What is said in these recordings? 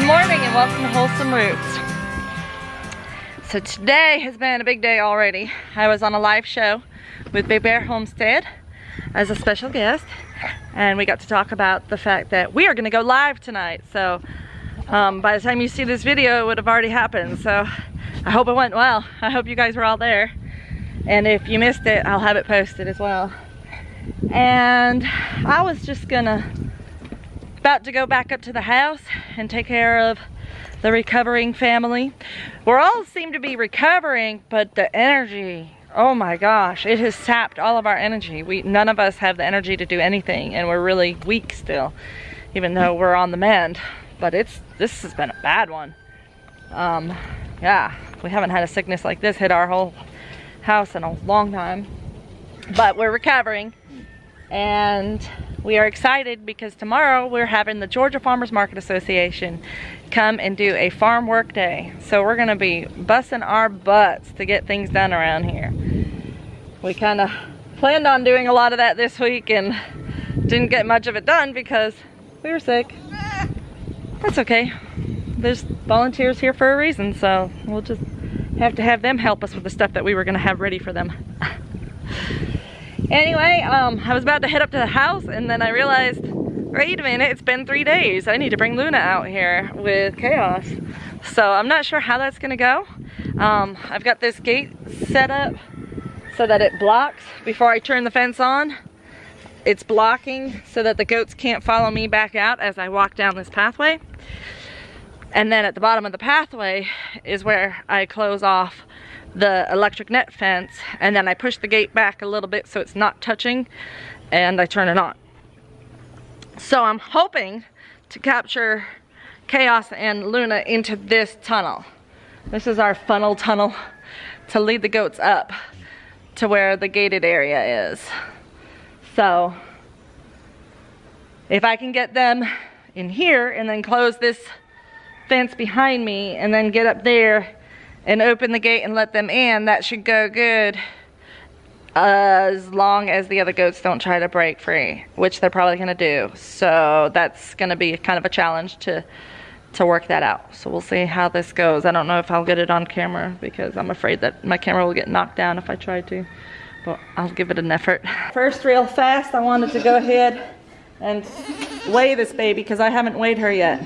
Good morning and welcome to Wholesome Roots. So today has been a big day already. I was on a live show with Big Bear Homestead as a special guest, and we got to talk about the fact that we are going to go live tonight. So by the time you see this video, it would have already happened. So I hope it went well. I hope you guys were all there. And if you missed it, I'll have it posted as well. And I was just about to go back up to the house and take care of the recovering family. We're all seem to be recovering, but the energy, oh my gosh, it has sapped all of our energy. None of us have the energy to do anything, and we're really weak still, even though we're on the mend. But this has been a bad one. Yeah, we haven't had a sickness like this hit our whole house in a long time. But we're recovering, and we are excited because tomorrow we're having the Georgia Farmers Market Association come and do a farm work day. So we're gonna be busting our butts to get things done around here. We kind of planned on doing a lot of that this week and didn't get much of it done because we were sick. That's okay. There's volunteers here for a reason, so we'll just have to have them help us with the stuff that we were gonna have ready for them. Anyway, I was about to head up to the house, and then I realized, wait a minute, it's been 3 days. I need to bring Luna out here with Chaos. So I'm not sure how that's gonna go. I've got this gate set up so that it blocks before I turn the fence on. It's blocking so that the goats can't follow me back out as I walk down this pathway. And then at the bottom of the pathway is where I close off the electric net fence, and then I push the gate back a little bit so it's not touching, and I turn it on. So I'm hoping to capture Chaos and Luna into this tunnel. This is our funnel tunnel to lead the goats up to where the gated area is. So if I can get them in here and then close this fence behind me and then get up there and open the gate and let them in, that should go good as long as the other goats don't try to break free, which they're probably gonna do. So that's gonna be kind of a challenge to work that out. So we'll see how this goes. I don't know if I'll get it on camera because I'm afraid that my camera will get knocked down if I try to, but I'll give it an effort. First, real fast, I wanted to go ahead and weigh this baby because I haven't weighed her yet.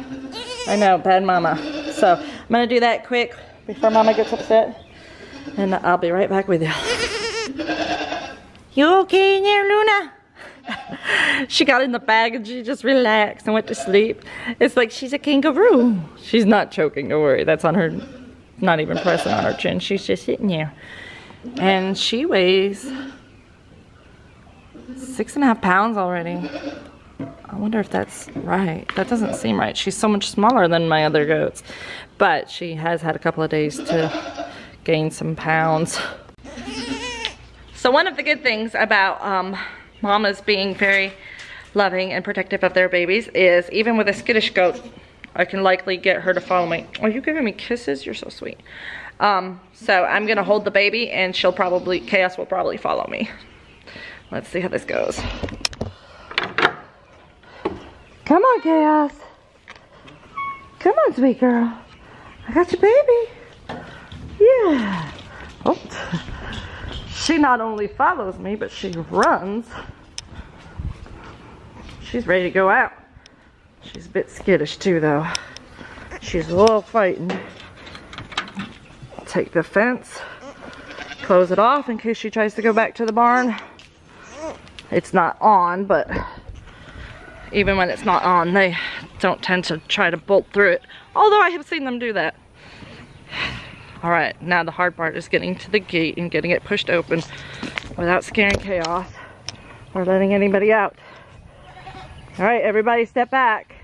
I know, bad mama. So I'm gonna do that quick before Mama gets upset, and I'll be right back with you. You okay in there, Luna? She got in the bag and she just relaxed and went to sleep. It's like she's a kangaroo. She's not choking, don't worry. That's on her, not even pressing on her chin. She's just sitting there. And she weighs 6.5 pounds already. I wonder if that's right. That doesn't seem right. She's so much smaller than my other goats. But she has had a couple of days to gain some pounds. So one of the good things about mamas being very loving and protective of their babies is even with a skittish goat, I can likely get her to follow me. Are you giving me kisses? You're so sweet. So I'm gonna hold the baby and Chaos will probably follow me. Let's see how this goes. Come on, Chaos. Come on, sweet girl. I got your baby. Yeah. Oh. She not only follows me, but she runs. She's ready to go out. She's a bit skittish too, though. She's a little frightened. Take the fence, close it off in case she tries to go back to the barn. It's not on, but even when it's not on, they don't tend to try to bolt through it. Although I have seen them do that. All right, now the hard part is getting to the gate and getting it pushed open without scaring Chaos or letting anybody out. All right, everybody step back.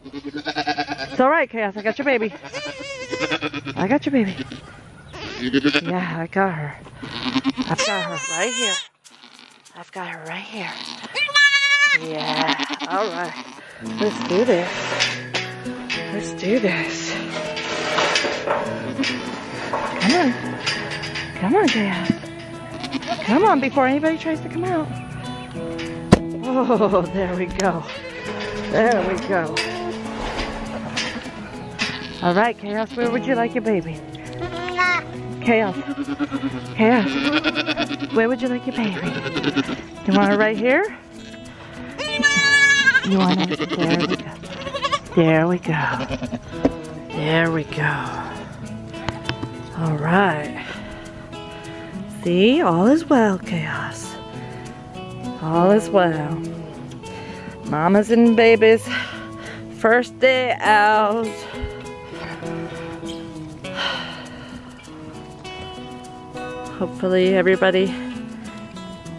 It's all right, Chaos, I got your baby. I got your baby. Yeah, I got her. I've got her right here. I've got her right here. Yeah, all right. Let's do this. Let's do this. Come on. Come on, Chaos. Come on before anybody tries to come out. Oh, there we go. There we go. All right, Chaos, where would you like your baby? Chaos. Chaos. Where would you like your baby? You want her right here? You want her? There we go. There we go. There we go. All right. See, all is well, Chaos. All is well. Mama's and baby's first day out. Hopefully everybody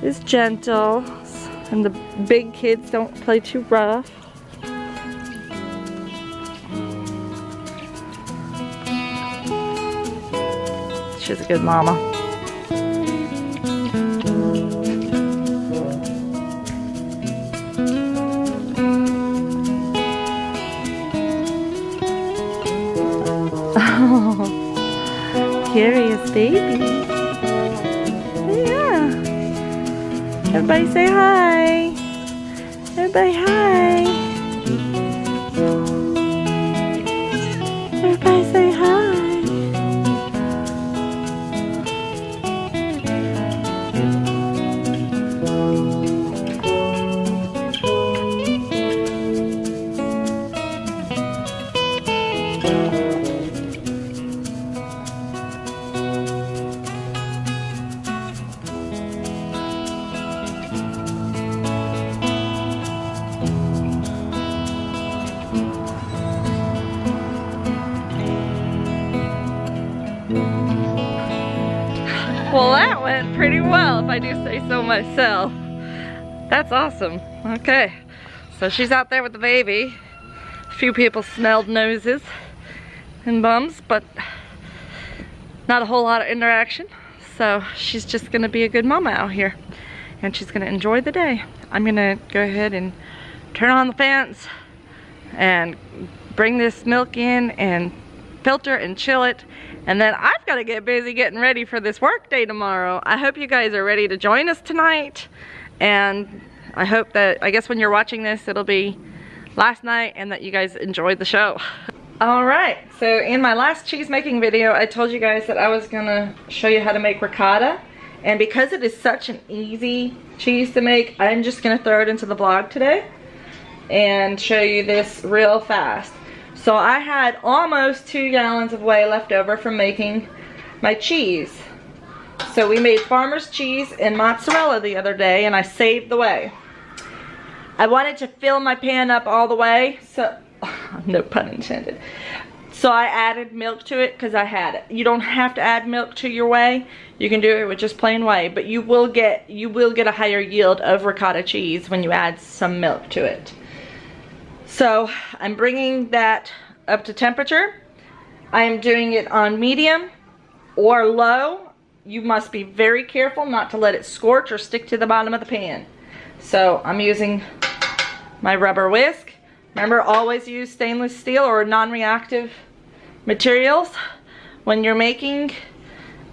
is gentle and the big kids don't play too rough. She's a good mama. Oh, curious baby. Yeah. Everybody say hi. Everybody hi. Everybody say hi. Well, that went pretty well, if I do say so myself. That's awesome. Okay, so she's out there with the baby. A few people smelled noses and bums, but not a whole lot of interaction. So she's just gonna be a good mama out here, and she's gonna enjoy the day. I'm gonna go ahead and turn on the fans and bring this milk in and filter and chill it, and then I've got to get busy getting ready for this work day tomorrow. I hope you guys are ready to join us tonight, and I hope that, I guess when you're watching this, it'll be last night and that you guys enjoyed the show. Alright, so in my last cheese making video, I told you guys that I was gonna show you how to make ricotta, and because it is such an easy cheese to make, I'm just gonna throw it into the vlog today and show you this real fast. So I had almost 2 gallons of whey left over from making my cheese. So we made farmer's cheese and mozzarella the other day, and I saved the whey. I wanted to fill my pan up all the way, so no pun intended. So I added milk to it because I had it. You don't have to add milk to your whey. You can do it with just plain whey, but you will get a higher yield of ricotta cheese when you add some milk to it. So I'm bringing that up to temperature. I am doing it on medium or low. You must be very careful not to let it scorch or stick to the bottom of the pan. So I'm using my rubber whisk. Remember, always use stainless steel or non-reactive materials when you're making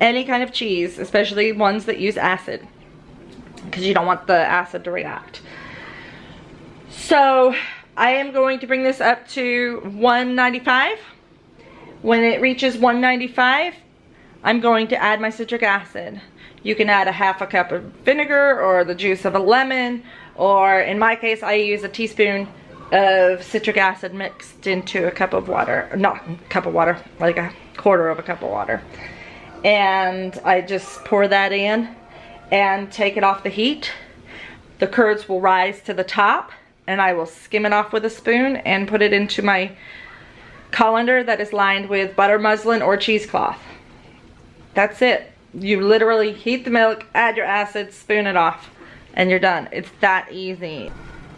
any kind of cheese, especially ones that use acid, because you don't want the acid to react. So I am going to bring this up to 195. When it reaches 195, I'm going to add my citric acid. You can add a half a cup of vinegar or the juice of a lemon, or in my case, I use a teaspoon of citric acid mixed into a cup of water. Not a cup of water, like a quarter of a cup of water. And I just pour that in and take it off the heat. The curds will rise to the top, and I will skim it off with a spoon and put it into my colander that is lined with butter muslin or cheesecloth. That's it. You literally heat the milk, add your acid, spoon it off, and you're done. It's that easy.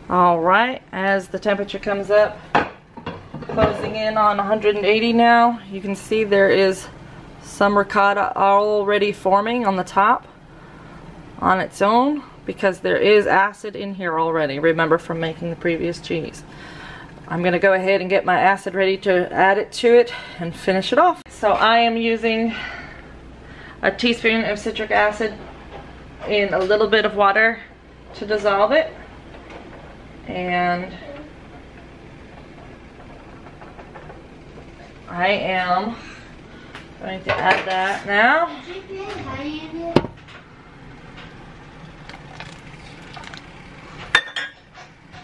Alright, as the temperature comes up, closing in on 180 now, you can see there is some ricotta already forming on the top on its own, because there is acid in here already, remember from making the previous cheese. I'm gonna go ahead and get my acid ready to add it to it and finish it off. So I am using a teaspoon of citric acid in a little bit of water to dissolve it, and I am going to add that now.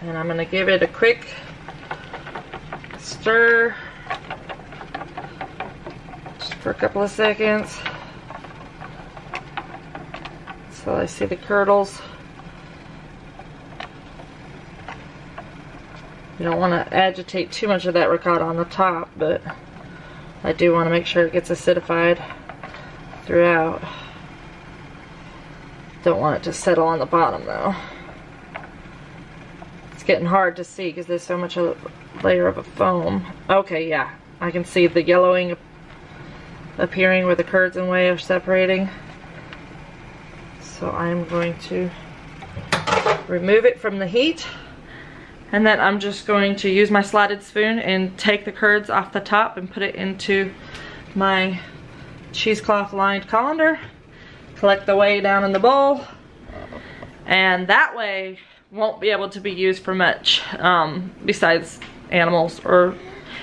And I'm going to give it a quick stir just for a couple of seconds so I see the curdles. You don't want to agitate too much of that ricotta on the top, but I do want to make sure it gets acidified throughout. Don't want it to settle on the bottom though. It's getting hard to see because there's so much of a layer of a foam. Okay, yeah, I can see the yellowing appearing where the curds and whey are separating. So I'm going to remove it from the heat, and then I'm just going to use my slotted spoon and take the curds off the top and put it into my cheesecloth lined colander, collect the whey down in the bowl, and that whey won't be able to be used for much besides animals, or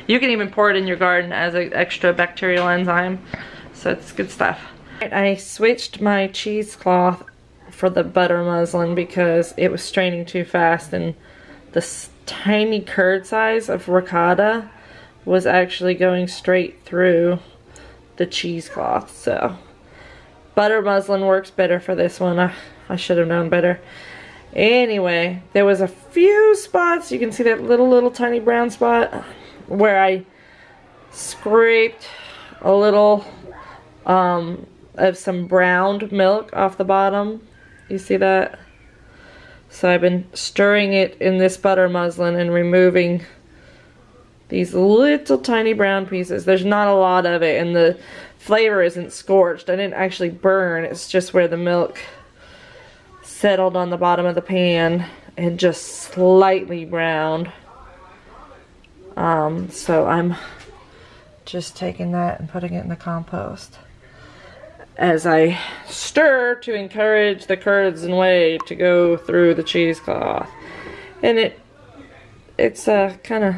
you can even pour it in your garden as an extra bacterial enzyme, so it's good stuff. I switched my cheesecloth for the butter muslin because it was straining too fast, and the tiny curd size of ricotta was actually going straight through the cheesecloth. So butter muslin works better for this one. I should have known better. Anyway, there was a few spots, you can see that little tiny brown spot where I scraped a little of some browned milk off the bottom. You see that? So I've been stirring it in this butter muslin and removing these little tiny brown pieces. There's not a lot of it, and the flavor isn't scorched. I didn't actually burn. It's just where the milk settled on the bottom of the pan and just slightly browned. So I'm just taking that and putting it in the compost as I stir to encourage the curds and whey to go through the cheesecloth. And it's kind of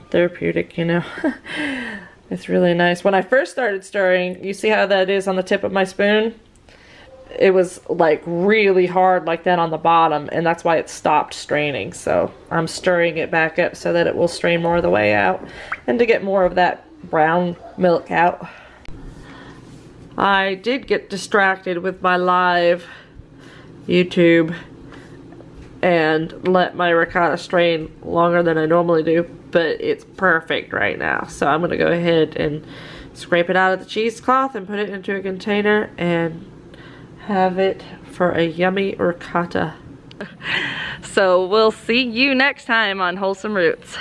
therapeutic, you know. It's really nice. When I first started stirring, you see how that is on the tip of my spoon? It was like really hard like that on the bottom, and that's why it stopped straining. So I'm stirring it back up so that it will strain more of the whey out and to get more of that brown milk out. I did get distracted with my live YouTube and let my ricotta strain longer than I normally do, but it's perfect right now. So I'm gonna go ahead and scrape it out of the cheesecloth and put it into a container and have it for a yummy ricotta. So we'll see you next time on Wholesome Roots.